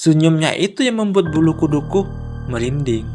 Senyumnya itu yang membuat bulu kuduku merinding.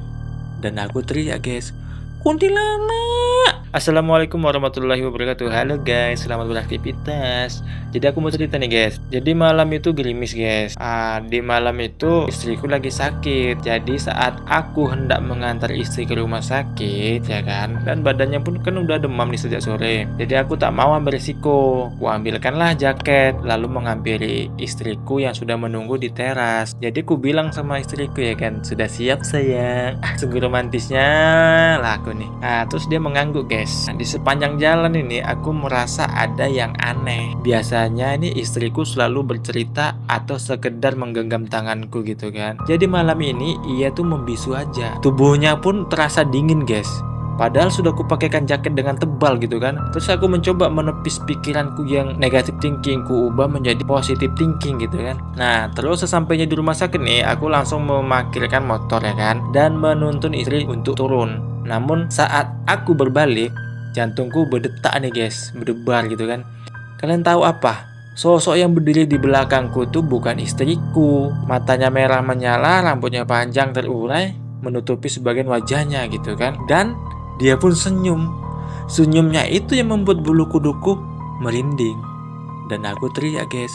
Dan aku teriak, guys, "Kuntilanak!" Assalamualaikum warahmatullahi wabarakatuh. Halo guys, selamat beraktivitas. Jadi aku mau cerita nih guys. Jadi malam itu gerimis guys. Di malam itu istriku lagi sakit. Jadi saat aku hendak mengantar istri ke rumah sakit ya kan, dan badannya pun kan udah demam nih sejak sore. Jadi aku tak mau ambil risiko. Ku ambilkanlah jaket lalu menghampiri istriku yang sudah menunggu di teras. Jadi ku bilang sama istriku ya kan, "Sudah siap sayang." Sungguh romantisnya lah aku nih. Terus dia mengangguk guys. Di sepanjang jalan ini aku merasa ada yang aneh. Biasanya ini istriku selalu bercerita atau sekedar menggenggam tanganku gitu kan. Jadi malam ini ia tuh membisu aja. Tubuhnya pun terasa dingin guys. Padahal sudah kupakaikan jaket dengan tebal gitu kan. Terus aku mencoba menepis pikiranku yang negatif thinking, ku ubah menjadi positive thinking gitu kan. Nah terus sesampainya di rumah sakit nih, aku langsung memarkirkan motor ya kan, dan menuntun istri untuk turun. Namun saat aku berbalik, jantungku berdetak nih guys, berdebar gitu kan. Kalian tahu apa? Sosok yang berdiri di belakangku tuh bukan istriku. Matanya merah menyala, rambutnya panjang terurai, menutupi sebagian wajahnya gitu kan. Dan dia pun senyum. Senyumnya itu yang membuat bulu kuduku merinding. Dan aku teriak guys,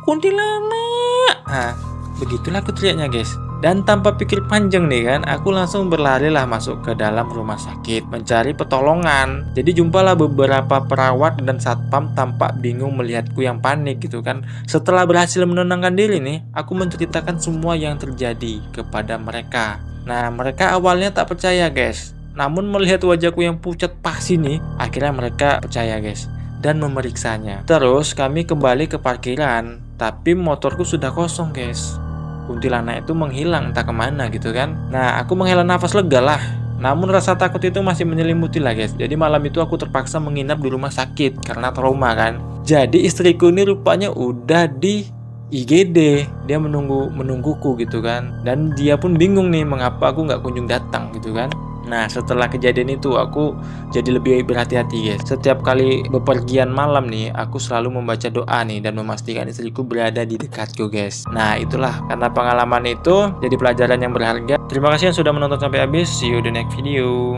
"Kuntilanak!" Begitulah aku teriaknya guys. Dan tanpa pikir panjang nih kan, aku langsung berlarilah masuk ke dalam rumah sakit mencari pertolongan. Jadi jumpalah beberapa perawat dan satpam tampak bingung melihatku yang panik gitu kan. Setelah berhasil menenangkan diri nih, aku menceritakan semua yang terjadi kepada mereka. Nah mereka awalnya tak percaya guys. Namun melihat wajahku yang pucat pasi nih, akhirnya mereka percaya guys dan memeriksanya. Terus kami kembali ke parkiran, tapi motorku sudah kosong guys. Kuntilanak itu menghilang entah kemana gitu kan. Nah aku menghela nafas lega lah. Namun rasa takut itu masih menyelimuti lah guys. Jadi malam itu aku terpaksa menginap di rumah sakit karena trauma kan. Jadi istriku ini rupanya udah di IGD. Dia menungguku gitu kan. Dan dia pun bingung nih mengapa aku nggak kunjung datang gitu kan. Nah setelah kejadian itu aku jadi lebih berhati-hati guys. Setiap kali bepergian malam nih, aku selalu membaca doa nih dan memastikan istriku berada di dekatku guys. Nah itulah, karena pengalaman itu jadi pelajaran yang berharga. Terima kasih yang sudah menonton sampai habis. See you di next video.